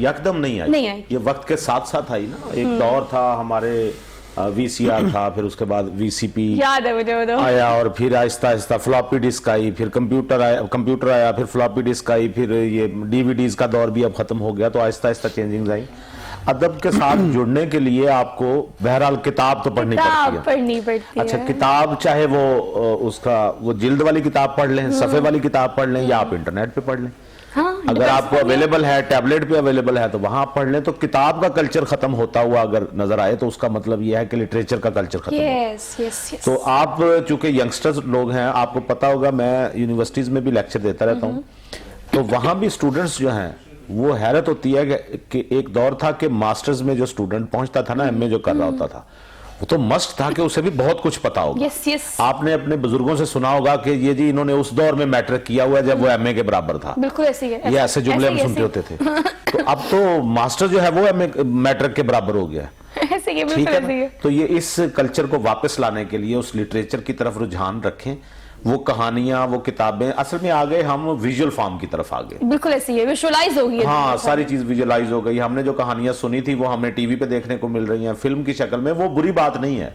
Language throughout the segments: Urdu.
یکدم نہیں آئی، یہ وقت کے ساتھ ساتھ آئی نا. ایک دور تھا ہمارے وی سی آر تھا، پھر اس کے بعد وی سی پی یاد ہے مجھے آیا، اور پھر آہستہ آہستہ فلاپی ڈسک آئی، پھر کمپیوٹر آیا، پھر فلاپی ڈسک آئی، پھر یہ ڈی وی ڈیز کا دور بھی اب ختم ہو گیا. تو آہستہ آہستہ چینجنگز آئیں. ادب کے ساتھ جڑنے کے لیے آپ کو بہرحال کتاب تو پڑھنی پڑتی ہے. اچھا، کتاب چاہے وہ اس کا وہ جلد والی کتاب پڑھ لیں، صفحے والی کتاب پڑھ لیں، یا آپ انٹرنیٹ پہ پڑھ لیں. اگر آپ کو اویلیبل ہے، ٹیبلٹ پہ اویلیبل ہے، تو وہاں آپ پڑھ لیں. تو کتاب کا کلچر ختم ہوتا ہوا اگر نظر آئے تو اس کا مطلب یہ ہے کہ لٹریچر کا کلچر ختم ہو. تو آپ چونکہ ینگسٹرز لوگ ہیں، آپ کو پتا ہوگا میں یونیورسٹیز میں بھی لیکچر دیتا رہتا ہوں، تو وہاں بھی اسٹوڈنٹس جو ہیں وہ حیرت ہوتی ہے کہ ایک دور تھا کہ ماسٹرز میں جو اسٹوڈنٹ پہنچتا تھا نا، ایم اے جو کر رہا ہوتا تھا، وہ تو مسٹ تھا کہ اسے بھی بہت کچھ پتا ہوگا. آپ نے اپنے بزرگوں سے سنا ہوگا کہ یہ جی انہوں نے اس دور میں میٹرک کیا ہوا ہے جب وہ ایم اے کے برابر تھا. بالکل ایسے یہ ایسے جملے ہم سنتے ہوتے تھے. تو اب تو ماسٹر جو ہے وہ ایم اے میٹرک کے برابر ہو گیا ہے. ٹھیک ہے، تو یہ اس کلچر کو واپس لانے کے لیے اس لٹریچر کی طرف رجحان رکھیں. وہ کہانیاں، وہ کتابیں اصل میں آگئے ہم ویژول فارم کی طرف آگئے. بالکل ایسی ہے، ویژولائز ہو گئی. ہاں، ساری چیز ویژولائز ہو گئی. ہم نے جو کہانیاں سنی تھی وہ ہمیں ٹی وی پہ دیکھنے کو مل رہی ہیں فلم کی شکل میں. وہ بری بات نہیں ہے،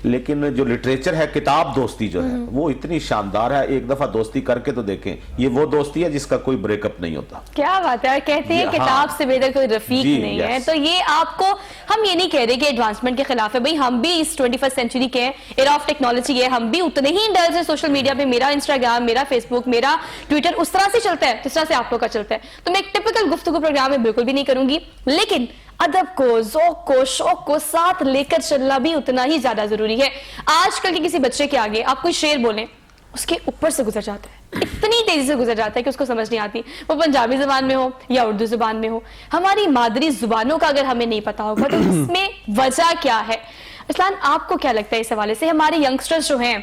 لیکن جو لٹریچر ہے، کتاب دوستی جو ہے وہ اتنی شاندار ہے. ایک دفعہ دوستی کر کے تو دیکھیں، یہ وہ دوستی ہے جس کا کوئی بریک اپ نہیں ہوتا. کیا بات ہے. کہتے ہیں کتاب سے بہتر کوئی رفیق نہیں ہے. تو یہ آپ کو ہم یہ نہیں کہہ رہے کہ ایڈوانسمنٹ کے خلاف ہے. بھائی ہم بھی اس 21 سینچری کے ایرا آف ٹیکنالوجی ہے، ہم بھی اتنے ہی انڈلز ہیں سوشل میڈیا پہ. میرا انسٹاگرام، میرا فیس بک، میرا ٹویٹر اس طرح سے چلتا ہے جس طرح سے آپ لوگ کا چلتا ہے. تو میں ایک ٹپیکل گفتگو پروگرام میں بالکل بھی نہیں کروں گی، لیکن ادب کو، ذوق کو، شوق کو ساتھ لے کر چلنا بھی اتنا ہی زیادہ ضروری ہے. آج کل کے کسی بچے کے آگے آپ کوئی شعر بولیں، اس کے اوپر سے گزر جاتا ہے، اتنی تیزی سے گزر جاتا ہے کہ اس کو سمجھ نہیں آتی، وہ پنجابی زبان میں ہو یا اردو زبان میں ہو. ہماری مادری زبانوں کا اگر ہمیں نہیں پتا ہوگا تو اس میں وجہ کیا ہے؟ اسلام، آپ کو کیا لگتا ہے اس حوالے سے؟ ہمارے ینگسٹرز جو ہیں،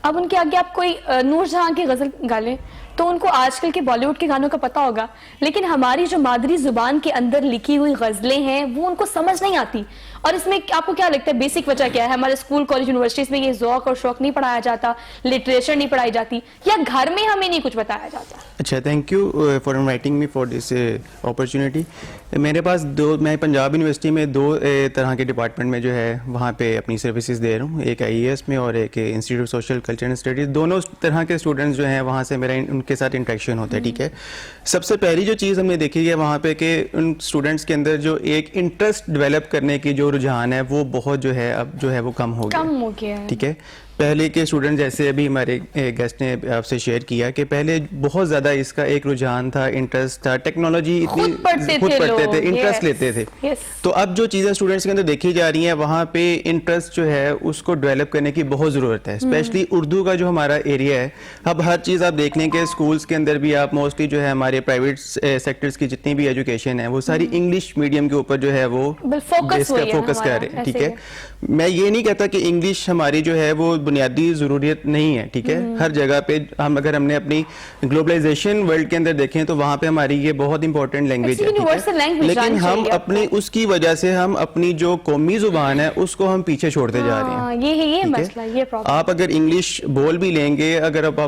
اب ان کے آگے آپ کوئی نور جہاں کی غزل گا لیں تو ان کو آج کل کے بالی ووڈ کے گانوں کا پتا ہوگا، لیکن ہماری جو مادری زبان کے اندر لکھی ہوئی غزلیں ہیں وہ ان کو سمجھ نہیں آتی. اور اس میں آپ کو کیا لگتا ہے بیسک وجہ کیا ہے؟ ہمارے اسکول، کالج، یونیورسٹیز میں یہ ذوق اور شوق نہیں پڑھایا جاتا، لٹریچر نہیں پڑھائی جاتی، یا گھر میں ہمیں نہیں کچھ بتایا جاتا؟ اچھا، thank you for inviting me for this opportunity. میرے پاس میں پنجاب یونیورسٹی میں 2 طرح کے ڈپارٹمنٹ میں جو ہے وہاں پہ اپنی سروسز دے رہا ہوں. ایک IAS میں اور ایک institute of social culture and studies. دونوں طرح کے اسٹوڈنٹس جو ہیں وہاں سے میرا ان کے ساتھ انٹریکشن ہوتا ہے. ٹھیک ہے، سب سے پہلی جو چیز ہم نے دیکھی ہے وہاں پہ کہ ان اسٹوڈنٹس کے اندر جو ایک انٹرسٹ ڈیولپ کرنے کی جو رجحان ہے وہ بہت جو ہے اب جو ہے وہ کم ہو گیا. ٹھیک ہے، پہلے کے اسٹوڈنٹ جیسے ابھی ہمارے گیسٹ نے آپ سے شیئر کیا کہ پہلے بہت زیادہ اس کا ایک رجحان تھا، انٹرسٹ تھا، ٹیکنالوجی اتنی خود پڑھتے تھے، انٹرسٹ لیتے تھے. تو اب جو چیزیں اسٹوڈنٹس کے اندر دیکھی جا رہی ہیں وہاں پہ انٹرسٹ جو ہے اس کو ڈیولپ کرنے کی بہت ضرورت ہے. اسپیشلی اردو کا جو ہمارا ایریا ہے، اب ہر چیز آپ دیکھ لیں کہ اسکولس کے اندر بھی آپ موسٹلی جو ہے ہمارے پرائیویٹ سیکٹرز کی جتنی بھی ایجوکیشن ہے وہ ساری انگلش میڈیم کے اوپر جو ہے وہ فوکس کر رہے ہیں. ٹھیک ہے، میں یہ نہیں کہتا کہ انگلش ہماری جو ہے وہ بنیادی ضروریت نہیں ہے. ٹھیک ہے، ہر جگہ پہ اگر ہم نے اپنی گلوبلائزیشن ورلڈ کے اندر دیکھیں تو وہاں پہ ہماری یہ بہت امپورٹنٹ لینگویج ہے. لیکن ہم اپنی اس کی وجہ سے ہم اپنی جو قومی زبان ہے اس کو ہم پیچھے چھوڑتے جا رہے ہیں. آپ اگر انگلش بول بھی لیں گے، اگر آپ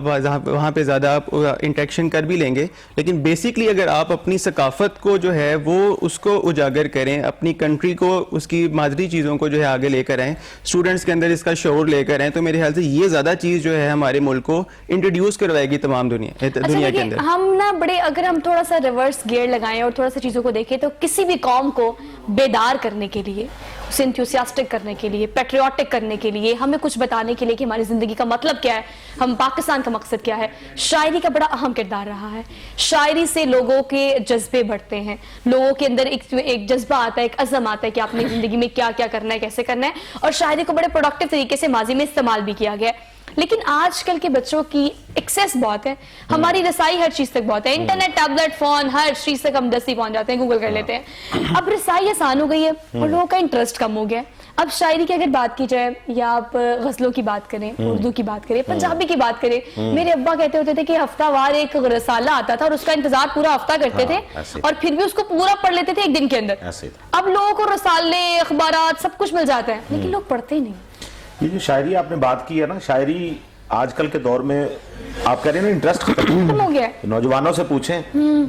وہاں پہ زیادہ آپ انٹریکشن کر بھی لیں گے، لیکن بیسکلی اگر آپ اپنی ثقافت کو جو ہے وہ اس کو اجاگر کریں، اپنی کنٹری کو، اس کی مادری چیزوں کو جو ہے آگے لے کر آئیں، اسٹوڈنٹس کے اندر اس کا شعور لے کر آئیں، تو میرے خیال سے یہ زیادہ چیز جو ہے ہمارے ملک کو انٹروڈیوس کروائے گی تمام دنیا کے اندر. ہم نا بڑے، اگر ہم تھوڑا سا ریورس گیئر لگائیں اور تھوڑا سا چیزوں کو دیکھیں تو کسی بھی قوم کو بیدار کرنے کے لیے، اسے انتھوسیاسٹک کرنے کے لیے، پیٹریوٹک کرنے کے لیے، ہمیں کچھ بتانے کے لیے کہ ہماری زندگی کا مطلب کیا ہے، ہم پاکستان کا مقصد کیا ہے، شاعری کا بڑا اہم کردار رہا ہے. شاعری سے لوگوں کے جذبے بڑھتے ہیں، لوگوں کے اندر ایک جذبہ آتا ہے، ایک عزم آتا ہے کہ اپنی زندگی میں کیا کیا کرنا ہے، کیسے کرنا ہے. اور شاعری کو بڑے پروڈکٹیو طریقے سے ماضی میں استعمال بھی کیا گیا ہے. لیکن آج کل کے بچوں کی ایکسیس بہت ہے، ہماری رسائی ہر چیز تک بہت ہے، انٹرنیٹ، ٹیبلٹ، فون، ہر چیز تک ہم دستی پہنچ جاتے ہیں، گوگل کر لیتے ہیں. اب رسائی آسان ہو گئی ہے اور لوگوں کا انٹرسٹ کم ہو گیا ہے. اب شاعری کی اگر بات کی جائے یا آپ غزلوں کی بات کریں، اردو کی بات کریں، پنجابی کی بات کریں، میرے ابا کہتے ہوتے تھے کہ ہفتہ وار ایک رسالہ آتا تھا اور اس کا انتظار پورا ہفتہ کرتے تھے اور پھر بھی اس کو پورا پڑھ لیتے تھے ایک دن کے اندر. اب لوگوں کو رسالے، اخبارات سب کچھ مل جاتا ہے لیکن لوگ پڑھتے ہی نہیں. یہ جو شاعری آپ نے بات کی ہے نا، شاعری آج کل کے دور میں آپ کہہ رہے ہیں نا انٹرسٹ ختم ہو گیا نوجوانوں سے پوچھیں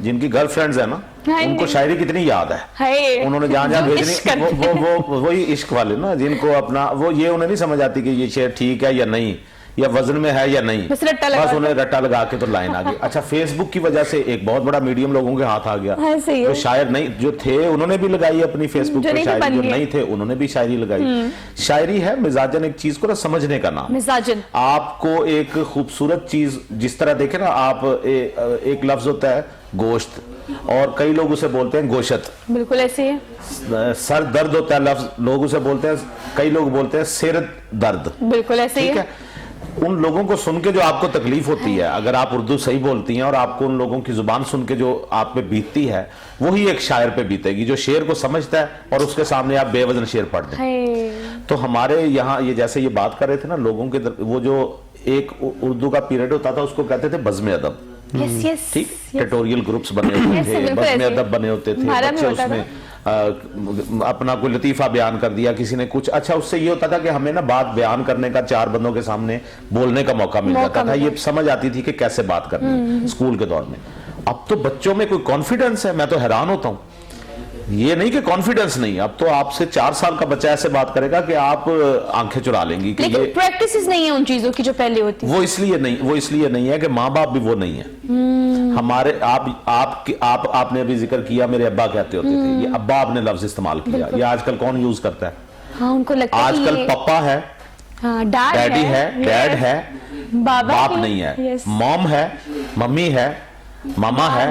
جن کی گرل فرینڈز ہیں نا ان کو شاعری کتنی یاد ہے انہوں نے جہاں جہاں بھیجنی وہی عشق والے نا جن کو اپنا وہ یہ انہیں نہیں سمجھ آتی کہ یہ شعر ٹھیک ہے یا نہیں یا وزن میں ہے یا نہیں بس انہیں رٹا لگا کے تو لائن آ گئی اچھا فیس بک کی وجہ سے ایک بہت بڑا میڈیم لوگوں کے ہاتھ آ گیا جو شاعر نہیں جو تھے انہوں نے بھی لگائی اپنی فیس بک پہ شاعری جو نہیں تھے انہوں نے بھی شاعری لگائی شاعری ہے مزاجن ایک چیز کو نا سمجھنے کا نام مزاجن آپ کو ایک خوبصورت چیز جس طرح دیکھیں نا آپ ایک لفظ ہوتا ہے گوشت اور کئی لوگ اسے بولتے ہیں گوشت بالکل ایسے ہے سر درد ہوتا ہے لفظ لوگ اسے بولتے ہیں کئی لوگ بولتے ہیں سر درد بالکل ایسے ہی ہے ان لوگوں کو سن کے جو آپ کو تکلیف ہوتی ہے اگر آپ اردو صحیح بولتی ہیں اور آپ کو ان لوگوں کی زبان سن کے جو آپ پہ بیتتی ہے وہی ایک شاعر پہ بیتے گی جو شعر کو سمجھتا ہے اور اس کے سامنے آپ بے وزن شعر پڑھ دیں تو ہمارے یہاں یہ جیسے یہ بات کر رہے تھے نا لوگوں کے وہ جو ایک اردو کا پیریڈ ہوتا تھا اس کو کہتے تھے بزم ادب ٹھیک ٹیٹوریل گروپس بنے ہوتے تھے بزم ادب بنے ہوتے تھے بچے اس میں اپنا کوئی لطیفہ بیان کر دیا کسی نے کچھ اچھا اس سے یہ ہوتا تھا کہ ہمیں نا بات بیان کرنے کا 4 بندوں کے سامنے بولنے کا موقع مل جاتا تھا یہ سمجھ آتی تھی کہ کیسے بات کرنی ہے اسکول کے دور میں اب تو بچوں میں کوئی کانفیڈنس ہے میں تو حیران ہوتا ہوں یہ نہیں کہ کانفیڈنس نہیں اب تو آپ سے 4 سال کا بچہ ایسے بات کرے گا کہ آپ آنکھیں چرا لیں گی لیکن پریکٹسز نہیں ہیں ان چیزوں کی جو پہلے ہوتی وہ اس لیے نہیں ہے کہ ماں باپ بھی وہ نہیں ہے ہمارے آپ نے ابھی ذکر کیا میرے ابا کہتے ہوتے تھے یہ ابا آپ نے لفظ استعمال کیا یہ آج کل کون یوز کرتا ہے ہاں ان کو لگتا ہے آج کل پپا ہے ڈیڈی ہے ڈیڈ ہے باپ نہیں ہے موم ہے ممی ہے ماما ہے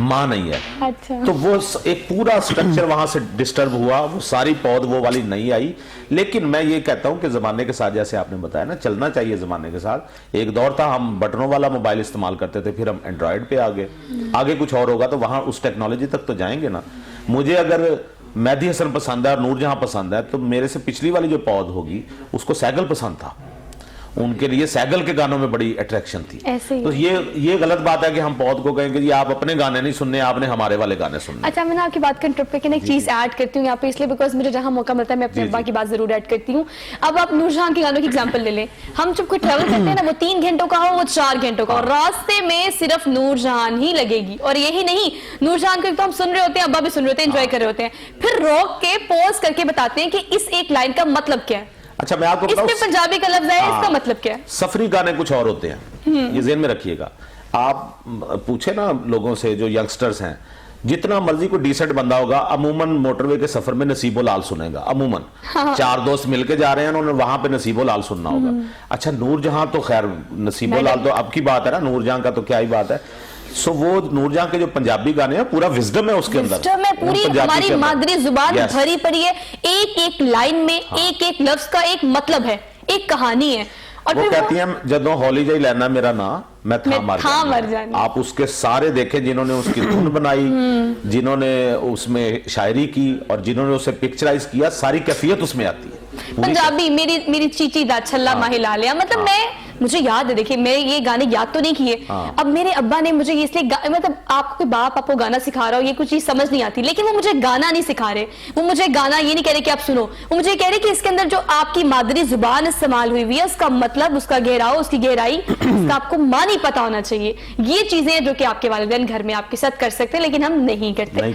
ماں نہیں ہے تو وہ ایک پورا سٹرکچر وہاں سے ڈسٹرب ہوا وہ ساری پود وہ والی نہیں آئی لیکن میں یہ کہتا ہوں کہ زمانے کے ساتھ جیسے آپ نے بتایا نا چلنا چاہیے زمانے کے ساتھ ایک دور تھا ہم بٹنوں والا موبائل استعمال کرتے تھے پھر ہم اینڈرائیڈ پہ آگے کچھ اور ہوگا تو وہاں اس ٹیکنالوجی تک تو جائیں گے نا مجھے اگر مہدی حسن پسند ہے اور نور جہاں پسند ہے تو میرے سے پچھلی والی جو پود ہوگی اس کو سیگل پسند تھا ان کے لیے سیگل کے گانوں میں بڑی اٹریکشن تھی تو یہ غلط بات ہے کہ ہم پود کو کہیں کہ یہ آپ اپنے گانے نہیں سننے آپ نے ہمارے والے گانے سننے اچھا میں نے آپ کی بات کو انٹرپٹ کر کے ایک چیز ایڈ کرتی ہوں یہاں پہ اس لیے بیکاز مجھے جہاں موقع ملتا ہے میں اپنے ابا کی بات ضرور ایڈ کرتی ہوں اب آپ نور جہاں کے گانوں کی ایگزامپل لے لیں ہم جب کوئی ٹریول کرتے ہیں نا وہ 3 گھنٹوں کا ہو وہ 4 گھنٹوں کا ہو راستے میں صرف نور جہان ہی لگے گی اور یہی نہیں نور جہان کو ایک تو ہم سن رہے ہوتے ہیں ابا بھی سن رہے ہوتے ہیں انجوائے کر رہے ہوتے ہیں پھر روک کے پوز کر کے بتاتے ہیں کہ اس ایک لائن کا مطلب کیا ہے اچھا میں آپ کو اس میں پنجابی کا لفظ ہے اس کا مطلب کیا ہے سفری گانے کچھ اور ہوتے ہیں یہ ذہن میں رکھیے گا آپ پوچھیں نا لوگوں سے جو ینگسٹرز ہیں جتنا مرضی کوئی ڈیسنٹ بندہ ہوگا عموماً موٹر وے کے سفر میں نصیب و لال سنے گا عموماً 4 دوست مل کے جا رہے ہیں انہوں نے وہاں پہ نصیب و لال سننا ہوگا اچھا نور جہاں تو خیر نصیب و لال تو اب کی بات ہے نا نور جہاں کا تو کیا ہی بات ہے سو وہ نور جہاں کے جو پنجابی گانے ہیں پورا وزڈم ہے اس کے اندر وزڈم ہے پوری ہماری مادری زبان بھری پڑی ہے ایک ایک لائن میں ایک ایک لفظ کا ایک مطلب ہے ایک کہانی ہے اور وہ کہتی ہیں جدوں ہولی جائی لینا میرا نا میں تھا مر جانا آپ اس کے سارے دیکھیں جنہوں نے اس کی دھن بنائی جنہوں نے اس میں شاعری کی اور جنہوں نے اسے پکچرائز کیا ساری کیفیت اس میں آتی ہے پنجابی میری چیچی دا چھلا ماہی لالیا مطلب مجھے یاد ہے دیکھیں میں یہ گانے یاد تو نہیں کیے اب میرے ابا نے مجھے اس لیے مطلب آپ کو باپ آپ کو گانا سکھا رہا ہو یہ کچھ چیز سمجھ نہیں آتی لیکن وہ مجھے گانا نہیں سکھا رہے وہ مجھے گانا یہ نہیں کہہ رہے کہ آپ سنو وہ مجھے کہہ رہے کہ اس کے اندر جو آپ کی مادری زبان استعمال ہوئی ہے اس کا مطلب اس کا گہراؤ اس کی گہرائی اس کا آپ کو معنی پتا ہونا چاہیے یہ چیزیں جو کہ آپ کے والدین گھر میں آپ کے ساتھ کر سکتے ہیں لیکن ہم نہیں کرتے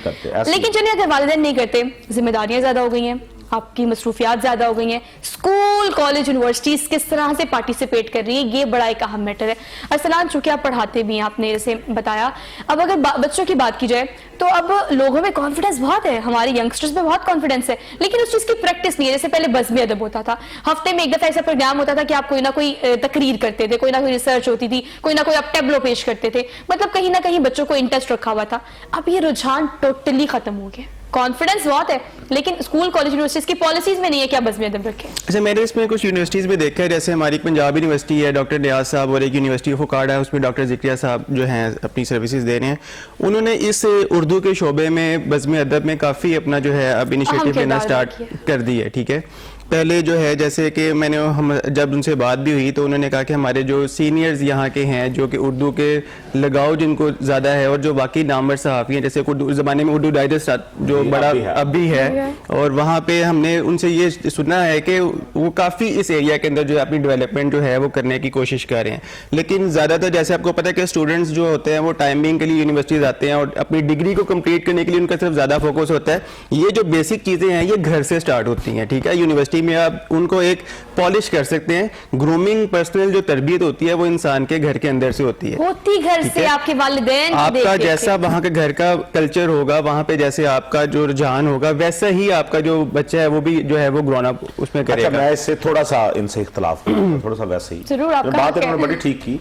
لیکن چلیے اگر والدین نہیں کرتے ذمہ داریاں زیادہ ہو گئی ہیں آپ کی مصروفیات زیادہ ہو گئی ہیں اسکول کالج یونیورسٹیز کس طرح سے پارٹیسپیٹ کر رہی ہیں یہ بڑا ایک اہم میٹر ہے ارسلان چونکہ آپ پڑھاتے بھی ہیں آپ نے جیسے بتایا اب اگر بچوں کی بات کی جائے تو اب لوگوں میں کانفیڈنس بہت ہے ہمارے ینگسٹرز میں بہت کانفیڈنس ہے لیکن اس چیز کی پریکٹس نہیں ہے جیسے پہلے بزم ادب ہوتا تھا ہفتے میں ایک دفعہ ایسا پروگرام ہوتا تھا کہ آپ کوئی نہ کوئی تقریر کرتے تھے کوئی نہ کوئی ریسرچ ہوتی تھی کوئی نہ کوئی آپ ٹیبلو پیش کرتے تھے مطلب کہیں نہ کہیں بچوں کو انٹرسٹ رکھا ہوا تھا اب یہ رجحان ٹوٹلی ختم ہو گیا کانفیڈنس بہت ہے لیکن اسکول کالج یونیورسٹیز کی پالیسیز میں نہیں ہے کہ آپ بزم ادب رکھیں اچھا میں نے اس میں کچھ یونیورسٹیز میں دیکھا ہے جیسے ہماری پنجاب یونیورسٹی ہے ڈاکٹر نیاز صاحب اور ایک یونیورسٹی آف اوکاڑا ہے اس میں ڈاکٹر ذکریہ صاحب جو ہیں اپنی سروسز دے رہے ہیں انہوں نے اس اردو کے شعبے میں بزم ادب میں کافی اپنا جو ہے اب انیشیٹو لینا اسٹارٹ کر دی ہے ٹھیک ہے پہلے جو ہے جیسے کہ میں نے جب ان سے بات بھی ہوئی تو انہوں نے کہا کہ ہمارے جو سینئرز یہاں کے ہیں جو کہ اردو کے لگاؤ جن کو زیادہ ہے اور جو باقی نامور صحافی ہیں جیسے اردو زمانے میں اردو ڈائجسٹ جو بڑا اب بھی ہے اور وہاں پہ ہم نے ان سے یہ سنا ہے کہ وہ کافی اس ایریا کے اندر جو ہے اپنی ڈیولپمنٹ جو ہے وہ کرنے کی کوشش کر رہے ہیں. لیکن زیادہ تر جیسے آپ کو پتہ ہے کہ اسٹوڈنٹس جو ہوتے ہیں وہ ٹائمنگ کے لیے یونیورسٹیز آتے ہیں اور اپنی ڈگری کو کمپلیٹ کرنے کے لیے ان کا صرف زیادہ فوکس ہوتا ہے. یہ جو بیسک چیزیں ہیں یہ گھر سے سٹارٹ ہوتی ہیں, ٹھیک ہے. یونیورسٹی میں آپ ان کو ایک پالش کر سکتے ہیں. گرومنگ پرسنل جو تربیت ہوتی ہے وہ انسان کے گھر کے اندر سے ہوتی ہے, ہوتی گھر سے. آپ کے والدین آپ کا جیسا وہاں کے گھر کا کلچر ہوگا وہاں پہ جیسے آپ کا جو رجحان ہوگا ویسا ہی آپ کا جو بچہ ہے وہ بھی جو ہے وہ گرون اپ اس میں کرے گا. میں اس سے تھوڑا سا ان سے اختلاف کروں, تھوڑا سا ویسے ہی ضرور. آپ کا بات انہوں نے بڑی ٹھیک کی.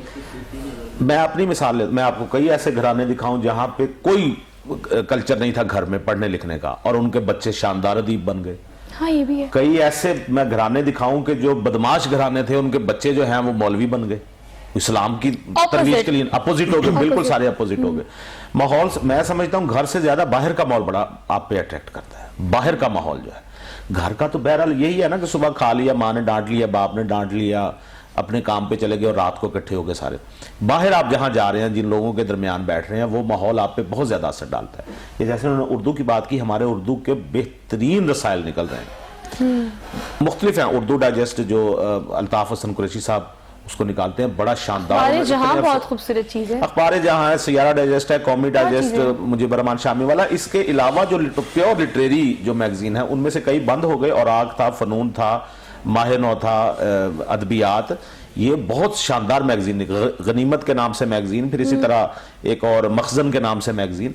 میں اپنی مثال میں آپ کو کئی ایسے گھرانے دکھاؤں جہاں پہ کوئی کلچر نہیں تھا گھر میں پڑھنے لکھنے کا اور ان کے بچے شاندار ادیب بن گئے. ہاں یہ بھی ہے. کئی ایسے میں گھرانے دکھاؤں کہ جو بدماش گھرانے تھے ان کے بچے جو ہیں وہ مولوی بن گئے, اسلام کی ترویج کے لیے اپوزٹ ہو گئے, بالکل سارے اپوزٹ ہو گئے. ماحول میں سمجھتا ہوں گھر سے زیادہ باہر کا ماحول بڑا آپ پہ اٹریکٹ کرتا ہے. باہر کا ماحول جو ہے, گھر کا تو بہرحال یہی ہے نا کہ صبح کھا لیا, ماں نے ڈانٹ لیا, باپ نے ڈانٹ لیا, اپنے کام پہ چلے گئے اور رات کو اکٹھے ہو گئے سارے. باہر آپ جہاں جا رہے ہیں جن لوگوں کے درمیان بیٹھ رہے ہیں وہ ماحول آپ پہ بہت زیادہ اثر ڈالتا ہے. یہ جیسے انہوں نے اردو کی بات کی, ہمارے اردو کے بہترین رسائل نکل رہے ہیں, مختلف ہیں. اردو ڈائجسٹ جو الطاف حسن قریشی صاحب اس کو نکالتے ہیں, بڑا شاندار. اخبار جہاں بہت خوبصورت چیز ہے. اخبار جہاں ہے, سیارہ ڈائجسٹ ہے, قومی ڈائجسٹ مجیب الرحمان شامی والا. اس کے علاوہ جو پیور لٹریری جو میگزین ہے ان میں سے کئی بند ہو گئے. اوراق تھا, فنون تھا, ماہ نو تھا, ادبیات, یہ بہت شاندار میگزین. غنیمت کے نام سے میگزین, پھر اسی طرح ایک اور مخزن کے نام سے میگزین.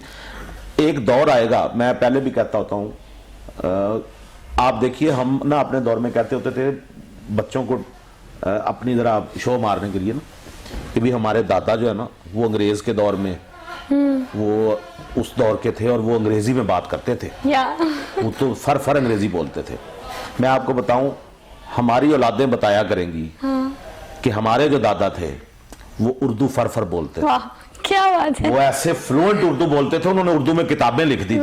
ایک دور آئے گا, میں پہلے بھی کہتا ہوتا ہوں, آپ دیکھیے ہم نا اپنے دور میں کہتے ہوتے تھے بچوں کو اپنی ذرا شو مارنے کے لیے نا کہ بھی ہمارے دادا جو ہے نا وہ انگریز کے دور میں وہ اس دور کے تھے اور وہ انگریزی میں بات کرتے تھے, وہ تو فر انگریزی بولتے تھے. میں آپ کو بتاؤں ہماری اولادیں بتایا کریں گی کہ ہمارے جو دادا تھے وہ اردو فر بولتے تھے. کیا بات ہے, وہ ایسے فلوئنٹ اردو بولتے تھے, انہوں نے اردو میں کتابیں لکھ دی.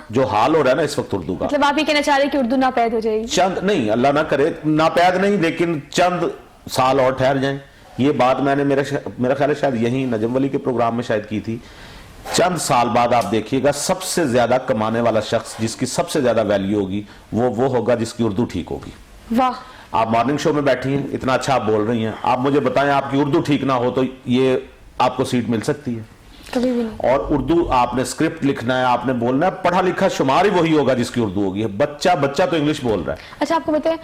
جو حال ہو رہا ہے نا اس وقت اردو کا, مطلب آپ یہ کہنا چاہ رہے ہیں کہ اردو ناپید ہو جائے گی. چند نہیں, اللہ نہ کرے ناپید نہیں, لیکن چند سال اور ٹھہر جائیں. یہ بات میں نے میرا خیال ہے شاید یہیں نجم ولی کے پروگرام میں شاید کی تھی. چند سال بعد آپ دیکھیے گا سب سے زیادہ کمانے والا شخص جس کی سب سے زیادہ ویلیو ہوگی وہ ہوگا جس کی اردو ٹھیک ہوگی. واہ, آپ مارننگ شو میں بیٹھی ہیں, اتنا اچھا آپ بول رہی ہیں, آپ مجھے بتائیں آپ کی اردو ٹھیک نہ ہو تو یہ آپ کو سیٹ مل سکتی ہے؟ کبھی بھی نہیں. اور اردو آپ نے سکرپٹ لکھنا ہے, آپ نے بولنا ہے, پڑھا لکھا شمار ہی وہی ہوگا جس کی اردو ہوگی. بچہ تو انگلش بول رہا ہے. اچھا آپ کو بتائیں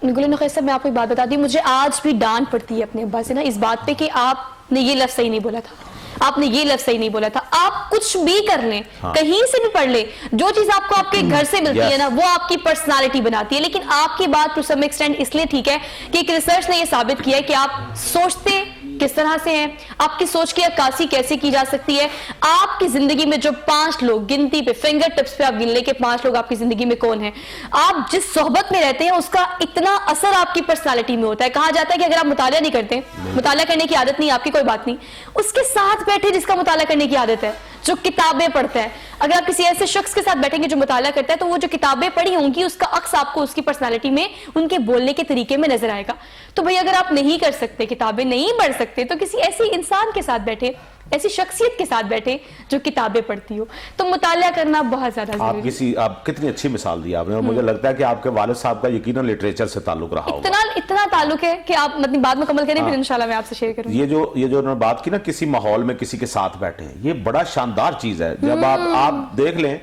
گل نقیص صاحب, میں آپ کو ایک بات بتا دی, مجھے آج بھی ڈانٹ پڑتی ہے اپنے ابا سے نا اس بات پہ کہ آپ نے یہ لفظ صحیح نہیں بولا تھا, آپ نے یہ لفظ صحیح نہیں بولا تھا. آپ کچھ بھی کر لیں, کہیں سے بھی پڑھ لیں, جو چیز آپ کو آپ کے گھر سے ملتی ہے نا وہ آپ کی پرسنالٹی بناتی ہے. لیکن آپ کی بات ٹو سم ایکسٹینٹ اس لیے ٹھیک ہے کہ ایک ریسرچ نے یہ ثابت کیا ہے کہ آپ سوچتے کس طرح سے ہیں, آپ کی سوچ کی عکاسی کیسے کی جا سکتی ہے. آپ کی زندگی میں جو 5 لوگ گنتی پہ فنگر ٹپس پہ آپ گن لیں کہ 5 لوگ آپ کی زندگی میں کون ہیں, آپ جس صحبت میں رہتے ہیں اس کا اتنا اثر آپ کی پرسنالٹی میں ہوتا ہے. کہا جاتا ہے کہ اگر آپ مطالعہ نہیں کرتے, مطالعہ کرنے کی عادت نہیں آپ کی, کوئی بات نہیں, اس کے ساتھ بیٹھے جس کا مطالعہ کرنے کی عادت ہے, جو کتابیں پڑھتا ہے. اگر آپ کسی ایسے شخص کے ساتھ بیٹھیں گے جو مطالعہ کرتا ہے تو وہ جو کتابیں پڑھی ہوں گی اس کا عکس آپ کو اس کی پرسنالٹی میں, ان کے بولنے کے طریقے میں نظر آئے گا. تو بھئی اگر آپ نہیں کر سکتے, کتابیں نہیں پڑھ سکتے, تو کسی ایسی انسان کے ساتھ بیٹھے, ایسی شخصیت کے ساتھ بیٹھے جو کتابیں پڑھتی ہو. تو مطالعہ کرنا بہت زیادہ ضروری ہے. آپ کتنی اچھی مثال دی آپ نے, اور مجھے لگتا ہے کہ آپ کے والد صاحب کا یقیناً لٹریچر سے تعلق رہا ہوگا. اتنا تعلق ہے کہ آپ اپنی بات مکمل کریں, پھر انشاءاللہ میں آپ سے شیئر کروں. یہ جو انہوں نے بات کی نا کسی ماحول میں کسی کے ساتھ بیٹھے ہیں, یہ بڑا شاندار چیز ہے. جب آپ دیکھ لیں,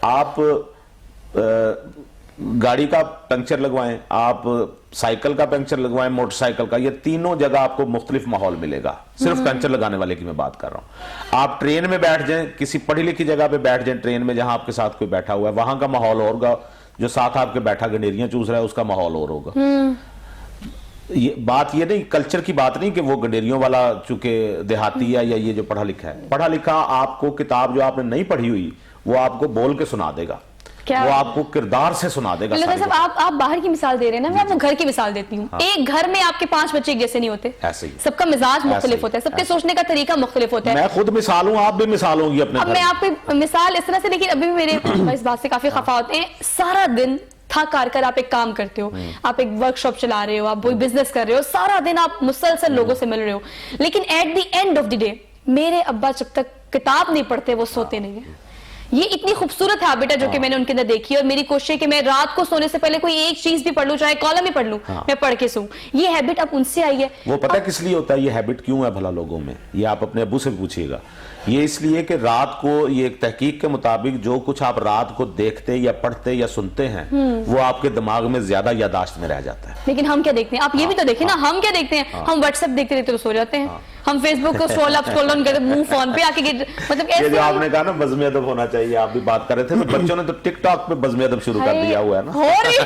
آپ گاڑی کا پنکچر لگوائیں, آپ سائیکل کا پنکچر لگوائیں, موٹر سائیکل کا, یہ تینوں جگہ آپ کو مختلف ماحول ملے گا. صرف پنکچر لگانے والے کی میں بات کر رہا ہوں. آپ ٹرین میں بیٹھ جائیں, کسی پڑھی لکھی جگہ پہ بیٹھ جائیں ٹرین میں جہاں آپ کے ساتھ کوئی بیٹھا ہوا ہے, وہاں کا ماحول اور ہوگا, جو ساتھ آپ کے بیٹھا گنڈیریاں چوس رہا ہے اس کا ماحول اور ہوگا. یہ بات یہ نہیں, کلچر کی بات نہیں کہ وہ گنڈیریوں والا چونکہ دیہاتی ہے یا یہ جو پڑھا لکھا ہے. پڑھا لکھا آپ کو کتاب جو آپ نے نہیں پڑھی ہوئی وہ آپ کو بول کے سنا دے گا, وہ آپ کو کردار سے سنا دے گا. آپ باہر کی مثال دے رہے ہیں نا, میں آپ کو گھر کی مثال دیتی ہوں. ایک گھر میں آپ کے 5 بچے ایک جیسے نہیں ہوتے, سب کا مزاج مختلف ہوتا ہے, سب کے سوچنے کا طریقہ مختلف ہوتا ہے. میں خود مثال ہوں, آپ بھی مثال ہوں گی اپنے. اب میں آپ کو مثال اس طرح سے, لیکن ابھی بھی میرے اس بات سے کافی خفا ہوتے ہیں, سارا دن تھک ہار کر آپ ایک کام کرتے ہو, آپ ایک ورک شاپ چلا رہے ہو, آپ کوئی بزنس کر رہے ہو, سارا دن آپ مسلسل لوگوں سے مل رہے ہو, لیکن at the end of the day میرے ابا جب تک کتاب نہیں پڑھتے وہ سوتے نہیں ہیں. یہ اتنی خوبصورت ہیبٹ ہے جو کہ میں نے ان کے اندر دیکھی ہے, اور میری کوشش ہے کہ میں رات کو سونے سے پہلے کوئی ایک چیز بھی پڑھ لوں, چاہے کالم ہی پڑھ لوں, میں پڑھ کے سوں. یہ ہیبٹ اب ان سے آئی ہے. وہ پتہ کس لیے ہوتا ہے یہ ہیبٹ, کیوں ہے بھلا لوگوں میں, یہ آپ اپنے ابو سے پوچھئے گا. یہ اس لیے کہ رات کو, یہ ایک تحقیق کے مطابق جو کچھ آپ رات کو دیکھتے یا پڑھتے یا سنتے ہیں وہ آپ کے دماغ میں زیادہ یاداشت میں رہ جاتا ہے. لیکن ہم کیا دیکھتے ہیں, آپ یہ بھی تو دیکھیں نا, ہم کیا دیکھتے ہیں, ہم واٹس ایپ دیکھتے دیکھتے تو سو جاتے ہیں, ہم فیس بک کو اسکرول اپ اسکرول ڈاؤن کرتے, منہ فون پہ آ کے, مطلب یہ جو ایسے آپ نے کہا نا بزم ادب ہونا چاہیے, آپ بھی بات کر رہے تھے, تو بچوں نے تو ٹک ٹاک پہ بزم ادب شروع کر دیا ہوا ہے نا. ہو رہی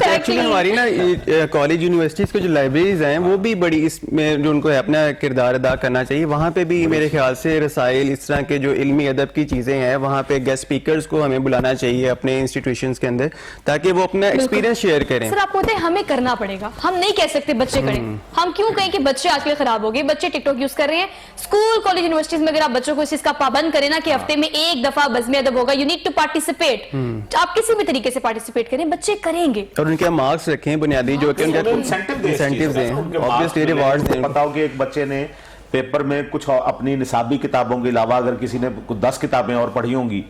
ایکچولی ہماری نا کالج یونیورسٹیز کے جو لائبریریز ہیں وہ بھی بڑی, اس میں جو ان کو اپنا کردار ادا کرنا چاہیے, وہاں پہ بھی میرے خیال سے رسائل, اس طرح کے جو علمی ادب کی چیزیں ہیں, وہاں پہ گیسٹ اسپیکرز کو ہمیں بلانا چاہیے اپنے انسٹیٹیوشنز کے اندر, تاکہ وہ اپنا ایکسپیرینس شیئر کریں. سر آپ کو ہمیں کرنا پڑے گا, ہم نہیں کہہ سکتے بچے کریں. ہم کیوں کہیں کہ بچے آج کل خراب ہو گئے, بچے ٹک ٹاک یوز کر رہے ہیں. اسکول کالج یونیورسٹیز میں اگر آپ بچوں کو اس چیز کا پابند کریں نا کہ ہفتے میں ایک دفعہ بزم ادب ہوگا, یو نیڈ ٹو پارٹیسپیٹ, آپ کسی بھی طریقے سے پارٹیسپیٹ کریں, بچے کریں گے. اور ان کے مارکس رکھیں بنیادی, جو کہ ان کا انسینٹیوز ہیں, obviously ریوارڈز ہیں. بتاؤ کہ ایک بچے نے پیپر میں کچھ اپنی نصابی کتابوں کے علاوہ اگر کسی نے 10 کتابیں اور پڑھی ہوں گی,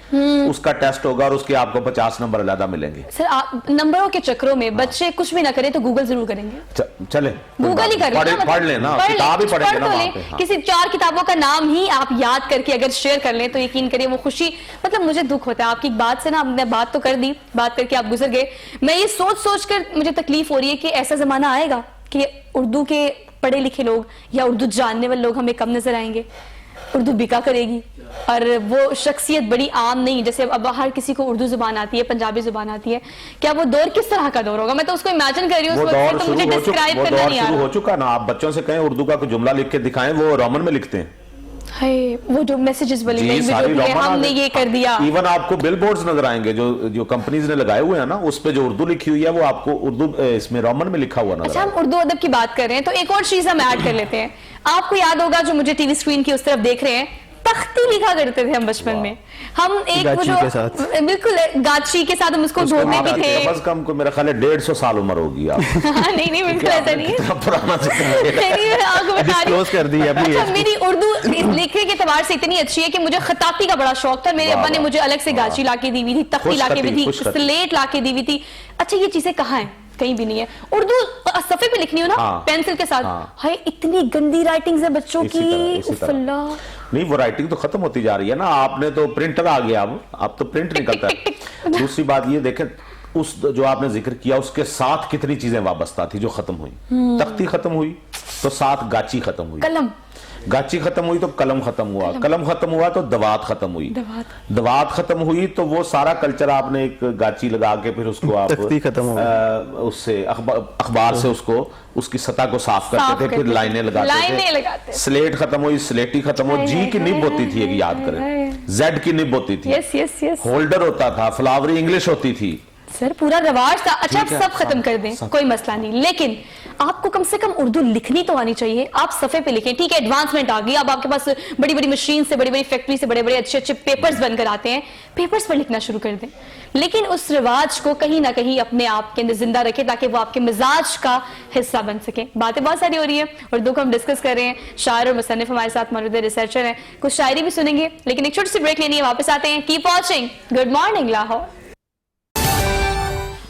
اس کا ٹیسٹ ہوگا اور اس کے آپ کو 50 نمبر علیحدہ ملیں گے. سر نمبروں کے چکروں میں بچے کچھ بھی نہ کریں تو گوگل ضرور کریں گے. چلے گوگل ہی کر لیں, پڑھ لیں نا, کتاب ہی پڑھیں گے نا وہاں پہ. کسی 4 کتابوں کا نام ہی آپ یاد کر کے اگر شیئر کر لیں تو یقین کریے وہ خوشی, مطلب مجھے دکھ ہوتا ہے آپ کی بات سے نا, ہم نے بات تو کر دی, بات کر کے آپ گزر گئے. میں یہ سوچ کر مجھے تکلیف ہو رہی ہے کہ ایسا زمانہ آئے گا کہ اردو کے پڑھے لکھے لوگ یا اردو جاننے والے لوگ ہمیں کم نظر آئیں گے, اردو بکا کرے گی, اور وہ شخصیت بڑی عام نہیں, جیسے اب ہر کسی کو اردو زبان آتی ہے, پنجابی زبان آتی ہے, کیا وہ دور کس طرح کا دور ہوگا, میں تو اس کو امیجن کر رہی ہوں, تو مجھے ڈسکرائب کرنا نہیں آ رہا. ہو چکا نا, آپ بچوں سے کہیں اردو کا کوئی جملہ لکھ کے دکھائیں, وہ رومن میں لکھتے ہیں. وہ جو میسیجز والی لینگویج ہم نے یہ کر دیا. ایون آپ کو بل بورڈز نظر آئیں گے جو کمپنیز نے لگائے ہوئے ہیں نا, اس پہ جو اردو لکھی ہوئی ہے وہ آپ کو اردو اس میں رومن میں لکھا ہوا نظر. اچھا, ہم اردو ادب کی بات کر رہے ہیں تو ایک اور چیز ہم ایڈ کر لیتے ہیں. آپ کو یاد ہوگا جو مجھے ٹی وی اسکرین کی اس طرف دیکھ رہے ہیں, تختی لکھا کرتے تھے ہم بچپن میں, ہم ایک وہ جو بالکل گاچی کے ساتھ ہم اس کو دھونے بھی تھے. کم از کم کو میرا خیال ہے 150 سال عمر ہوگی آپ. نہیں بالکل ایسا نہیں ہے. اچھا, میری اردو لکھنے کے اعتبار سے اتنی اچھی ہے کہ مجھے خطاطی کا بڑا شوق تھا. میرے ابا نے مجھے الگ سے گاچی لا کے دی ہوئی تھی, تختی لا کے دی تھی, سلیٹ لا کے دی ہوئی تھی. اچھا, یہ چیزیں کہاں ہیں, کہیں بھی نہیں ہے. اردو صفحے پہ لکھنی ہو نا پینسل کے ساتھ, ہائے اتنی گندی رائٹنگز ہے بچوں کی, اللہ. نہیں, وہ رائٹنگ تو ختم ہوتی جا رہی ہے نا, آپ نے تو پرنٹر آ گیا, اب تو پرنٹ نکلتا ہے. دوسری بات یہ دیکھیں, اس جو آپ نے ذکر کیا اس کے ساتھ کتنی چیزیں وابستہ تھی جو ختم ہوئی. تختی ختم ہوئی تو ساتھ گاچی ختم ہوئی, قلم گاچی ختم ہوئی تو قلم ختم ہوا, قلم ختم ہوا تو دوات ختم ہوئی, دوات ختم ہوئی تو وہ سارا کلچر آپ نے ایک گاچی لگا کے پھر اس کو آپ اس سے اخبار سے اس کو اس کی سطح کو صاف کرتے تھے, پھر لائنیں لگاتے تھے. سلیٹ ختم ہوئی, سلیٹی ختم ہوئی, جی کی نب ہوتی تھی, ایک یاد کریں, زیڈ کی نب ہوتی تھی, ہولڈر ہوتا تھا, فلاوری انگلش ہوتی تھی. سر پورا رواج تھا. اچھا, آپ سب ختم کر دیں, کوئی مسئلہ نہیں, لیکن آپ کو کم سے کم اردو لکھنی تو آنی چاہیے. آپ صفحے پہ لکھیں, ٹھیک ہے ایڈوانسمنٹ آ گئی, اب آپ کے پاس بڑی بڑی مشین سے, بڑی بڑی فیکٹری سے بڑے بڑے اچھے پیپرز بن کر آتے ہیں, پیپرز پر لکھنا شروع کر دیں. لیکن اس رواج کو کہیں نہ کہیں اپنے آپ کے اندر زندہ رکھیں تاکہ وہ آپ کے مزاج کا حصہ بن سکے. باتیں بہت ساری ہو رہی ہیں, اردو کو ہم ڈسکس کر رہے ہیں, شاعر اور مصنف ہمارے ساتھ موجود ہے, ریسرچر ہیں, کچھ شاعری بھی سنیں گے, لیکن ایک چھوٹی سی بریک لینی ہے, واپس آتے ہیں. Keep watching good morning Lahore.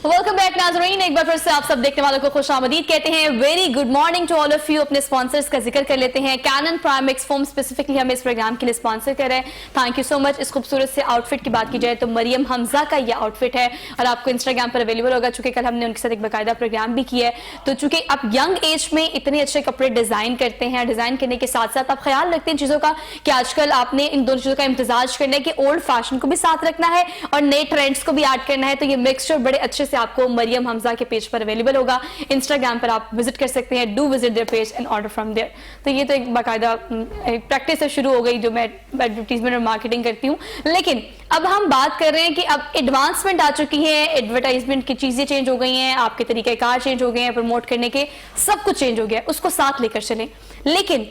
Welcome back ناظرین, ایک بار پھر سے آپ سب دیکھنے والوں کو خوش آمدید کہتے ہیں. Very good morning to all of you. اپنے اسپانسرز کا ذکر کر لیتے ہیں. کینن پرائمیکس فوم اسپیسیفکلی ہمیں اس پروگرام کے لیے اسپانسر کر رہے ہیں. تھینک یو سو مچ. اس خوبصورت سے آؤٹ فٹ کی بات کی جائے تو مریم حمزہ کا یہ آؤٹ فٹ ہے اور آپ کو انسٹاگرام پر اویلیبل ہوگا, چونکہ کل ہم نے ان کے ساتھ ایک باقاعدہ پروگرام بھی کیا ہے. تو چونکہ آپ ینگ ایج میں اتنے اچھے کپڑے ڈیزائن کرتے ہیں, ڈیزائن کرنے کے ساتھ ساتھ آپ خیال رکھتے ہیں چیزوں کا کہ آج کل آپ نے ان دونوں چیزوں کا امتزاج کرنا ہے کہ اولڈ فیشن کو بھی ساتھ رکھنا ہے اور نئے ٹرینڈز کو بھی ایڈ کرنا ہے. تو یہ مکسچر بڑے اچھے سے آپ کو مریم حمزہ کے پیج پر اویلیبل ہوگا. انسٹاگرام پر آپ وزٹ کر سکتے ہیں. Do visit their page and order from there. تو یہ تو ایک باقاعدہ پریکٹس سے شروع ہو گئی جو میں ایڈورٹیزمنٹ اور مارکیٹنگ کرتی ہوں. لیکن اب ہم بات کر رہے ہیں کہ اب ایڈوانسمنٹ آ چکی ہے, ایڈورٹائزمنٹ کی چیزیں چینج ہو گئی ہیں, آپ کے طریقہ کار چینج ہو گئے ہیں, پروموٹ کرنے کے سب کچھ چینج ہو گیا ہے, اس کو ساتھ لے کر چلیں. لیکن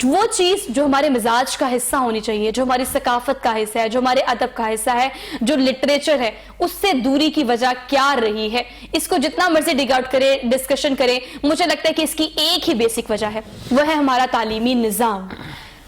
وہ چیز جو ہمارے مزاج کا حصہ ہونی چاہیے, جو ہماری ثقافت کا حصہ ہے, جو ہمارے ادب کا حصہ ہے, جو لٹریچر ہے, اس سے دوری کی وجہ کیا رہی ہے. اس کو جتنا مرضی ڈگ آؤٹ کرے, ڈسکشن کرے, مجھے لگتا ہے کہ اس کی ایک ہی بیسک وجہ ہے, وہ ہے ہمارا تعلیمی نظام.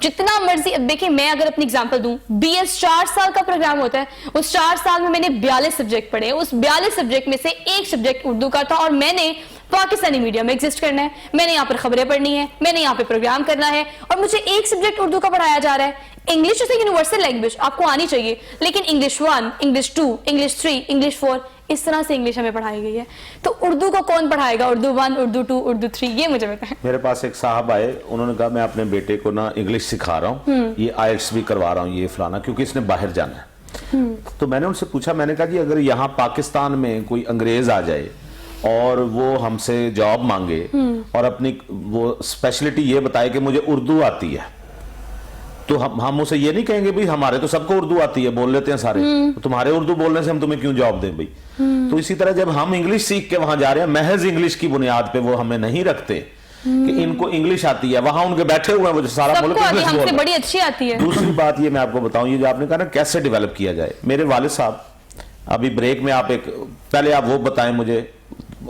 جتنا مرضی, اب دیکھیں میں اگر اپنی اگزامپل دوں, BS 4 سال کا پروگرام ہوتا ہے, اس 4 سال میں نے 42 سبجیکٹ پڑھے, اس 42 سبجیکٹ میں سے ایک سبجیکٹ اردو کا تھا, اور میں نے پاکستانی میڈیا میں ایگزسٹ کرنا ہے, میں نے یہاں پر خبریں پڑھنی ہے, میں نے یہاں پہ پروگرام کرنا ہے, اور مجھے ایک سبجیکٹ اردو کا پڑھایا جا رہا ہے. English is a universal language, آپ کو آنی چاہیے, لیکن انگلش 1, انگلش 2, انگلش 3, انگلش 4, اس طرح سے انگلش ہمیں پڑھائی گئی ہے. تو اردو کو کون پڑھائے گا, اردو 1, اردو 2, اردو 3, یہ مجھے بتائیں. میرے پاس ایک صاحب آئے, انہوں نے کہا میں اپنے بیٹے کو نا انگلش سکھا رہا ہوں, یہ آئلٹس بھی کروا رہا ہوں, یہ فلانا, کیونکہ اس نے باہر جانا ہے. تو میں نے ان سے پوچھا, میں نے کہا جی اگر یہاں پاکستان میں کوئی انگریز آ جائے اور وہ ہم سے جاب مانگے اور اپنی وہ اسپیشلٹی یہ بتائے کہ مجھے اردو آتی ہے, تو ہم اسے یہ نہیں کہیں گے بھئی ہمارے تو سب کو اردو آتی ہے, بول لیتے ہیں سارے, تمہارے اردو بولنے سے ہم تمہیں کیوں جاب دیں بھئی. تو اسی طرح جب ہم انگلش سیکھ کے وہاں جا رہے ہیں, محض انگلش کی بنیاد پہ وہ ہمیں نہیں رکھتے کہ ان کو انگلش آتی ہے, وہاں ان کے بیٹھے ہوئے ہیں وہ سارا ملک انگلش بول رہا ہے, بڑی اچھی آتی ہے. دوسری بات یہ میں آپ کو بتاؤں, یہ جو آپ نے کہا نا کیسے ڈیولپ کیا جائے, میرے والد صاحب ابھی بریک میں, آپ ایک پہلے آپ وہ بتائیں مجھے,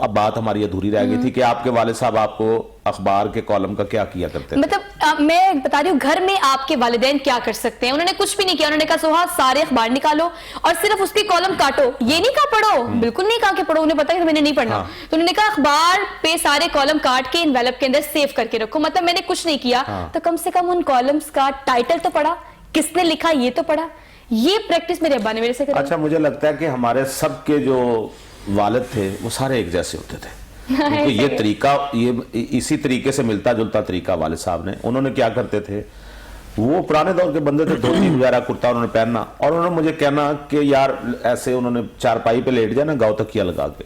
اب بات ہماری ادھوری رہ گئی تھی کہ آپ کے والد صاحب آپ کو اخبار کے کالم کا کیا کیا کرتے تھے. مطلب میں بتا رہی ہوں گھر میں آپ کے والدین کیا کر سکتے ہیں. انہوں نے کچھ بھی نہیں کیا, انہوں نے کہا سہا سارے اخبار نکالو اور صرف اس کے کالم کاٹو, یہ نہیں کہا پڑھو, بالکل نہیں کہا کہ پڑھو, انہیں پتا ہے کہ میں نے نہیں پڑھنا. تو انہوں نے کہا اخبار پہ سارے کالم کاٹ کے انویلپ کے اندر سیو کر کے رکھو. مطلب میں نے کچھ نہیں کیا, تو کم سے کم ان کالمز کا ٹائٹل تو پڑھا, کس نے لکھا یہ تو پڑھا. یہ پریکٹس میرے ابا نے میرے سے کری. اچھا, مجھے لگتا ہے کہ ہمارے سب کے جو والد تھے وہ سارے ایک جیسے ہوتے تھے, یہ طریقہ, یہ اسی طریقے سے ملتا جلتا طریقہ والد صاحب نے. انہوں نے کیا کرتے تھے, وہ پرانے دور کے بندے تھے, دھوتی وغیرہ کرتا انہوں نے پہننا, اور انہوں نے مجھے کہنا کہ یار ایسے انہوں نے چارپائی پہ لیٹ جائے نا گاؤں تکیہ لگا کے,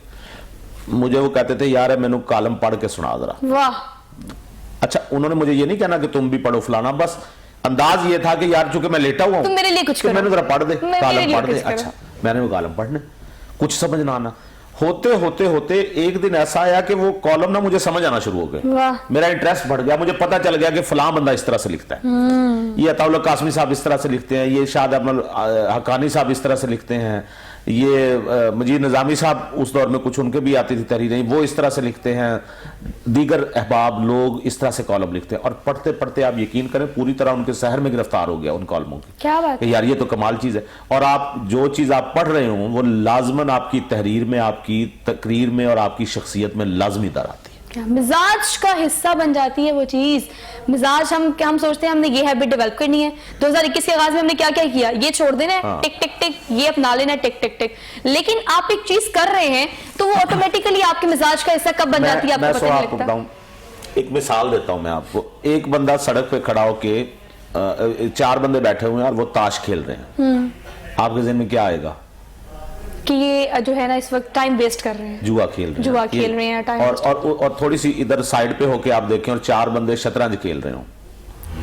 مجھے وہ کہتے تھے یار میں نے کالم پڑھ کے سنا ذرا. واہ. اچھا, انہوں نے مجھے یہ نہیں کہنا کہ تم بھی پڑھو فلانا, بس انداز یہ تھا کہ یار چونکہ میں لیٹا ہوا ہوں تم میرے لیے کچھ کرو, میں نے ذرا پڑھ دے, کالم پڑھ دے. کرو. اچھا, میں نے وہ کالم پڑھنے, کچھ سمجھ نہ آنا, ہوتے ہوتے ہوتے ایک دن ایسا آیا کہ وہ کالم نہ مجھے سمجھ آنا شروع ہو گئے, میرا انٹرسٹ بڑھ گیا, مجھے پتا چل گیا کہ فلاں بندہ اس طرح سے لکھتا ہے, یہ عطا اللہ قاسمی صاحب اس طرح سے لکھتے ہیں, یہ شاد احمد حقانی صاحب اس طرح سے لکھتے ہیں, یہ مجید نظامی صاحب اس دور میں کچھ ان کے بھی آتی تھی تحریریں, وہ اس طرح سے لکھتے ہیں, دیگر احباب لوگ اس طرح سے کالم لکھتے ہیں. اور پڑھتے پڑھتے آپ یقین کریں پوری طرح ان کے سحر میں گرفتار ہو گیا ان کالموں کی. کیا بات ہے یار یہ تو کمال چیز ہے. اور آپ جو چیز آپ پڑھ رہے ہوں وہ لازماً آپ کی تحریر میں, آپ کی تقریر میں اور آپ کی شخصیت میں لازمی در آتی ہے. مزاج کا حصہ بن جاتی ہے وہ چیز. مزاج ہم سوچتے ہیں ہم نے یہ ہیبٹ ڈیولپ کرنی ہے, 2021 کے آغاز میں ہم نے کیا کیا, یہ چھوڑ دینا ہے, ٹک ٹک ٹک, یہ اپنا لینا ہے, ٹک ٹک ٹک. لیکن آپ ایک چیز کر رہے ہیں تو وہ آٹومیٹیکلی آپ کے مزاج کا حصہ کب بن جاتی ہے آپ کو پتہ نہیں لگتا. ایک مثال دیتا ہوں میں آپ کو. ایک بندہ سڑک پہ کھڑا ہو کے, 4 بندے بیٹھے ہوئے ہیں اور وہ تاش کھیل رہے ہیں, آپ کے ذہن میں کیا آئے گا کہ یہ جو ہے نا اس وقت ٹائم ویسٹ کر رہے ہیں, جوا کھیل رہے ہیں, اور تھوڑی سی ادھر سائیڈ پہ ہو کے آپ دیکھیں اور 4 بندے شطرنج کھیل رہے ہوں,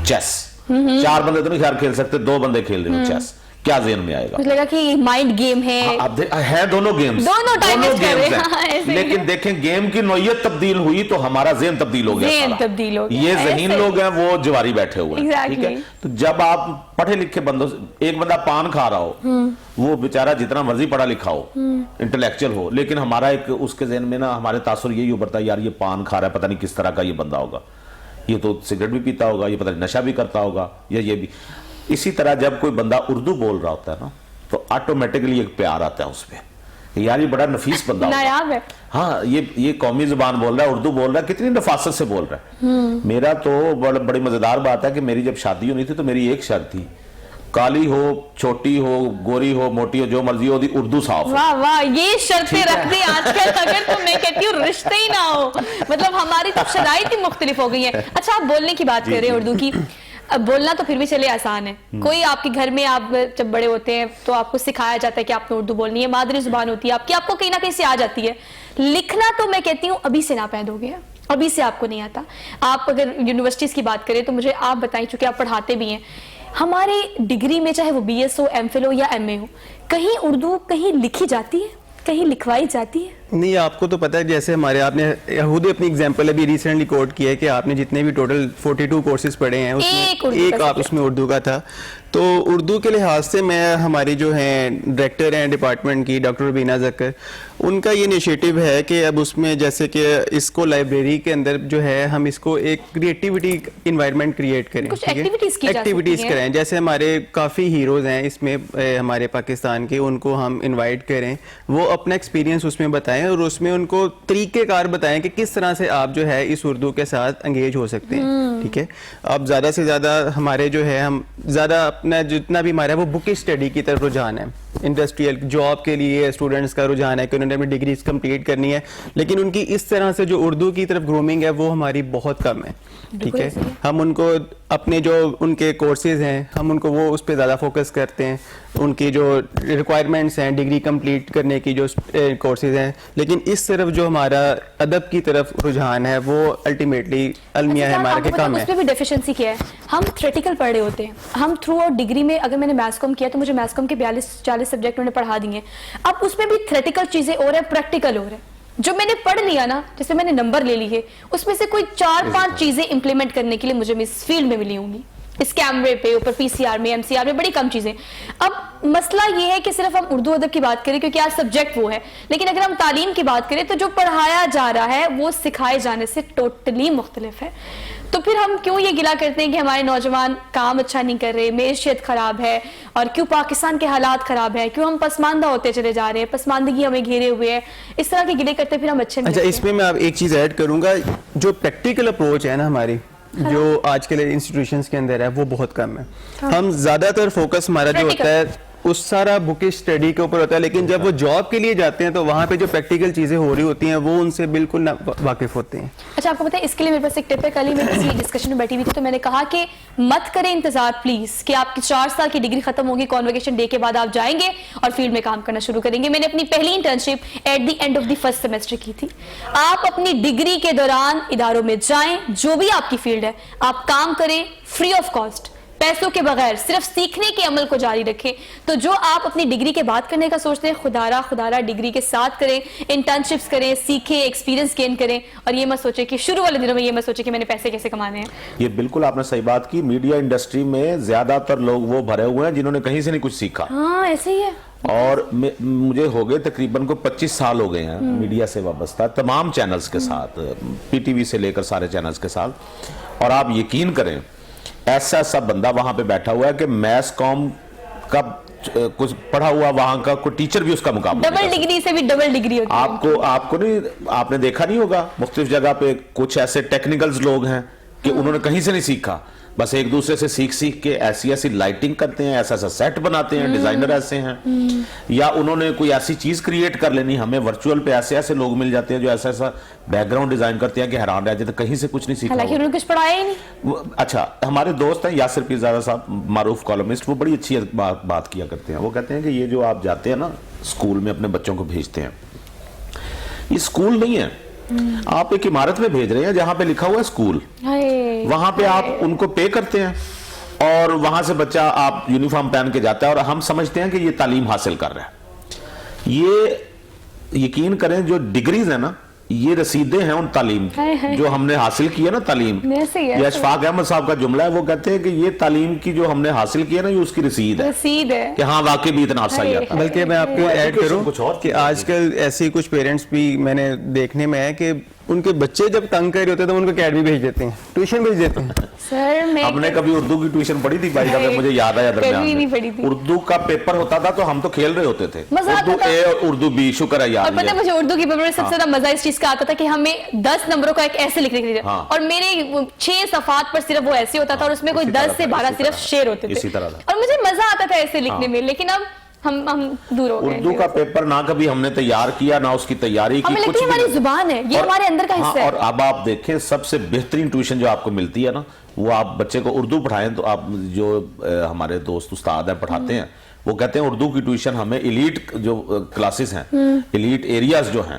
چیس. 4 بندے تو نہیں خیر کھیل سکتے, 2 بندے کھیل رہے ہوں چیس, کیا ذہن میں آئے گا؟ مجھے لگا کہ مائنڈ گیم ہے. دونوں گیمز, دونوں ٹائم ویسٹ کر رہے ہیں, لیکن دیکھیں گیم کی نوعیت تبدیل ہوئی تو ہمارا ذہن تبدیل ہو گیا. یہ ذہین لوگ ہیں وہ جواری بیٹھے ہوئے ہیں, ٹھیک ہے. تو جب آپ پڑھے لکھے بندوں, ایک بندہ پان کھا رہا ہو, وہ بیچارہ جتنا مرضی پڑھا لکھا ہو, انٹلیکچل ہو, لیکن ہمارا ایک اس کے ذہن میں نا ہمارے تاثر یہی ابھرتا ہے یار یہ پان کھا رہا ہے, پتہ نہیں کس طرح کا یہ بندہ ہوگا, یہ تو سگریٹ بھی پیتا ہوگا, یہ پتہ نہیں نشہ بھی کرتا ہوگا, یا یہ بھی. اسی طرح جب کوئی بندہ اردو بول رہا ہوتا ہے نا تو آٹومیٹکلی ایک پیار آتا ہے اس پہ, یار یہ بڑا نفیس بندہ نایاب ہے, ہاں یہ قومی زبان بول رہا ہے, اردو بول رہا ہے, کتنی نفاست سے بول رہا ہے. میرا تو بڑی مزیدار بات ہے کہ میری جب شادی ہونی تھی تو میری ایک شرط تھی, کالی ہو, چھوٹی ہو, گوری ہو, موٹی ہو, جو مرضی ہو, اردو صاف ہو. واہ واہ, یہ شرطیں رکھ دی آج کل, اگر تو میں کہتی ہوں رشتے ہی نہ ہو. مطلب ہماری تو شرائط ہی مختلف ہو گئی ہیں. اچھا, آپ بولنے کی بات کر رہے ہیں اردو کی, بولنا تو پھر بھی چلے آسان ہے. کوئی آپ کے گھر میں, آپ جب بڑے ہوتے ہیں تو آپ کو سکھایا جاتا ہے کہ آپ نے اردو بولنی ہے, مادری زبان ہوتی ہے آپ کی, آپ کو کہیں نہ کہیں سے آ جاتی ہے. لکھنا تو میں کہتی ہوں ابھی سے ناپید ہو گیا, ابھی سے آپ کو نہیں آتا. آپ اگر یونیورسٹیز کی بات کریں تو مجھے آپ بتائیں, چونکہ آپ پڑھاتے بھی ہیں, ہمارے ڈگری میں چاہے وہ BS ہو, MPhil ہو یا MA ہو, کہیں اردو کہیں لکھی جاتی ہے, کہیں لکھوائی جاتی ہے؟ نہیں آپ کو تو پتہ ہے جیسے ہمارے آپ نے خود اپنی اگزامپل ابھی ریسنٹلی کوٹ کیا ہے کہ آپ نے جتنے بھی ٹوٹل 42 کورسز پڑھے ہیں اس میں ایک آپ اس میں اردو کا تھا. تو اردو کے لحاظ سے میں ہماری جو ہیں ڈائریکٹر ہیں ڈپارٹمنٹ کی ڈاکٹر ربینہ ظکر, ان کا یہ انیشیٹو ہے کہ اب اس میں جیسے کہ اس کو لائبریری کے اندر جو ہے ہم اس کو ایک کریٹیوٹی انوائرمنٹ کریٹ کریں, ایکٹیویٹیز کریں. جیسے ہمارے کافی ہیروز ہیں اس میں ہمارے پاکستان کے, ان کو ہم انوائٹ کریں, وہ اپنا ایکسپیرینس اس میں بتائیں اور اس میں ان کو طریقہ کار بتائیں کہ کس طرح سے آپ جو ہے اس اردو کے ساتھ انگیج ہو سکتے ہیں. ٹھیک ہے, اب زیادہ سے زیادہ ہمارے جو ہے ہم زیادہ اپنا جتنا بھی ہمارا وہ بک اسٹڈی کی طرف رجحان ہے. انڈسٹریل جاب کے لیے اسٹوڈنٹس کا رجحان ہے کہ انہوں نے اپنی ڈگریز کمپلیٹ کرنی ہے, لیکن ان کی اس طرح سے جو اردو کی طرف گرومنگ ہے وہ ہماری بہت کم ہے. ٹھیک ہے, ہم ان کو اپنے جو ان کے کورسز ہیں ہم ان کو وہ اس پہ زیادہ فوکس کرتے ہیں, ان کی جو ریکوائرمنٹس ہیں ڈگری کمپلیٹ کرنے کی جو کورسز ہیں, لیکن اس طرف جو ہمارا ادب کی طرف رجحان ہے وہ الٹیمیٹلی المیہ ہے ہمارا کہ کم ہے. اس میں بھی ڈیفیشنسی کیا ہے, ہم تھریٹیکل پڑھ رہے ہوتے ہیں. ہم تھرو آؤٹ ڈگری میں اگر میں نے میتھس کام کیا تو مجھے میتھس کام کے 42-40 سبجیکٹ انہوں نے پڑھا دیے. اب اس میں بھی تھریٹیکل چیزیں اور ہیں, پریکٹیکل اور ہیں. جو میں نے پڑھ لیا نا, جیسے میں نے نمبر لے لیے, اس میں سے کوئی 4-5 چیزیں امپلیمنٹ کرنے کے لیے مجھے اس فیلڈ میں ملی ہوں گی. اس کیمرے پہ اوپر پی سی آر میں ایم سی آر میں بڑی کم چیزیں. اب مسئلہ یہ ہے کہ صرف ہم اردو ادب کی بات کریں کیونکہ آج سبجیکٹ وہ ہے, لیکن اگر ہم تعلیم کی بات کریں تو جو پڑھایا جا رہا ہے وہ سکھائے جانے سے ٹوٹلی مختلف ہے. تو پھر ہم کیوں یہ گلا کرتے ہیں کہ ہمارے نوجوان کام اچھا نہیں کر رہے, معیشت خراب ہے, اور کیوں پاکستان کے حالات خراب ہے, کیوں ہم پسماندہ ہوتے چلے جا رہے ہیں, پسماندگی ہمیں گھیرے ہوئے ہے, اس طرح کے گلے کرتے پھر ہم اچھے نہیں. اچھا, اس میں آپ ایک چیز ایڈ کروں گا, جو پریکٹیکل اپروچ ہے نا ہماری جو آج کے انسٹیٹیوشنز کے اندر ہے وہ بہت کم ہے. ہم زیادہ تر فوکس ہمارا جو ہوتا ہے اس سارا بک اسٹڈی کے اوپر ہوتا ہے, لیکن جب وہ جاب کے لیے جاتے ہیں تو وہاں پہ جو پریکٹیکل چیزیں ہو رہی ہوتی ہیں وہ ان سے بالکل نہ واقف ہوتے ہیں. اچھا, آپ کو پتہ ہے اس کے لیے میرے پاس ایک ٹپ ہے. کل ہی میں کسی ڈسکشن میں بیٹھی ہوئی تھی تو میں نے کہا کہ مت کریں انتظار پلیز کہ آپ کی 4 سال کی ڈگری ختم ہوگی, کانوکیشن ڈے کے بعد آپ جائیں گے اور فیلڈ میں کام کرنا شروع کریں گے. میں نے اپنی پہلی internship at the end of the first semester کی تھی. آپ اپنی ڈگری کے دوران اداروں میں جائیں, جو بھی آپ کی فیلڈ ہے آپ کام کریں فری آف کاسٹ, پیسوں کے بغیر, صرف سیکھنے کے عمل کو جاری رکھیں. تو جو آپ اپنی ڈگری کے بعد کرنے کا سوچتے ہیں خدارہ ڈگری کے ساتھ کریں, انٹرنشپس کریں, سیکھیں, ایکسپیرینس گین کریں, اور یہ مت سوچیں کہ شروع والے دنوں میں یہ مت سوچیں کہ میں نے پیسے کیسے کمانے ہیں. یہ بالکل آپ نے صحیح بات کی. میڈیا انڈسٹری میں زیادہ تر لوگ وہ بھرے ہوئے ہیں جنہوں نے کہیں سے نہیں کچھ سیکھا. ہاں ایسے ہی ہے. اور مجھے ہو گئے تقریباً کو 25 سال ہو گئے ہیں میڈیا سے وابستہ تمام چینلز کے ساتھ, پی ٹی وی سے لے کر سارے چینلز کے ساتھ. اور آپ یقین کریں ایسا ایسا بندہ وہاں پہ بیٹھا ہوا ہے کہ میس کام کا کچھ پڑھا ہوا وہاں کا کوئی ٹیچر بھی اس کا مقابلہ ڈبل ڈگری سے بھی ڈبل ڈگری ہوتی ہے. آپ کو نہیں, آپ نے دیکھا نہیں ہوگا مختلف جگہ پہ کچھ ایسے ٹیکنیکلز لوگ ہیں کہ انہوں نے کہیں سے نہیں سیکھا, بس ایک دوسرے سے سیکھ کے ایسی لائٹنگ کرتے ہیں, ایسا سیٹ بناتے ہیں, ڈیزائنر ایسے ہیں, یا انہوں نے کوئی ایسی چیز کریٹ کر لینی. ہمیں ورچوئل پہ ایسے لوگ مل جاتے ہیں جو ایسا بیک گراؤنڈ ڈیزائن کرتے ہیں کہ حیران رہ جاتے ہیں, کہیں سے کچھ نہیں سیکھا, حالانکہ انہوں نے کچھ پڑھایا ہی نہیں. اچھا, ہمارے دوست ہیں یاسر پیرزادہ صاحب, معروف کالمسٹ, وہ بڑی اچھی بات کیا کرتے ہیں. وہ کہتے ہیں کہ یہ جو آپ جاتے ہیں نا اسکول میں اپنے بچوں کو بھیجتے ہیں, یہ اسکول نہیں ہے, آپ ایک عمارت میں بھیج رہے ہیں جہاں پہ لکھا ہوا ہے اسکول, وہاں پہ آپ ان کو پے کرتے ہیں اور وہاں سے بچہ آپ یونیفارم پہن کے جاتا ہے اور ہم سمجھتے ہیں کہ یہ تعلیم حاصل کر رہا ہے. یہ یقین کریں جو ڈگریز ہیں نا یہ رسیدیں ہیں ان تعلیم جو ہم نے حاصل کی ہے نا تعلیم. یہ اشفاق احمد صاحب کا جملہ ہے, وہ کہتے ہیں کہ یہ تعلیم کی جو ہم نے حاصل کی ہے نا یہ اس کی رسید ہے کہ ہاں واقعی بھی اتنا عرصہ ہی آتا. بلکہ میں آپ کو ایڈ کروں کہ آج کل ایسے کچھ پیرنٹس بھی میں نے دیکھنے میں ہے کہ ان کے بچے جب تنگ کر رہے ہوتے ہیں تو ان کو اکیڈمی بھیج دیتے ہیں, ٹیوشن بھیج دیتے ہیں. ہم نے کبھی اردو کی ٹیوشن پڑھی تھی بھائی صاحب, مجھے یاد آیا درمیان میں اردو کا پیپر ہوتا تھا تو ہم تو کھیل رہے ہوتے تھے, اردو اے اور اردو بی, شکر ہے یاد. اور پتہ مجھے اردو کی پیپر میں سب سے زیادہ مزہ اس چیز کا آتا تھا کہ ہمیں 10 نمبروں کا ایک ایسے لکھنے کے لیے, اور میرے 6 صفحات پر صرف وہ ایسے ہوتا تھا اور اس میں کوئی 10 سے 12 صرف شعر ہوتے تھے, اور مجھے مزہ آتا تھا ایسے لکھنے میں. لیکن اب ہم دور ہو گئے. اردو کا پیپر نہ کبھی ہم نے تیار کیا نہ اس کی تیاری کی, کچھ بھی. ہماری زبان ہے, یہ ہمارے اندر کا حصہ ہے. اور اب آپ دیکھیں سب سے بہترین ٹیوشن جو آپ کو ملتی ہے نا, وہ آپ بچے کو اردو پڑھائیں تو آپ جو ہمارے دوست استاد ہیں پڑھاتے ہیں وہ کہتے ہیں اردو کی ٹیوشن ہمیں ایلیٹ جو کلاسز ہیں, ایلیٹ ایریاز جو ہیں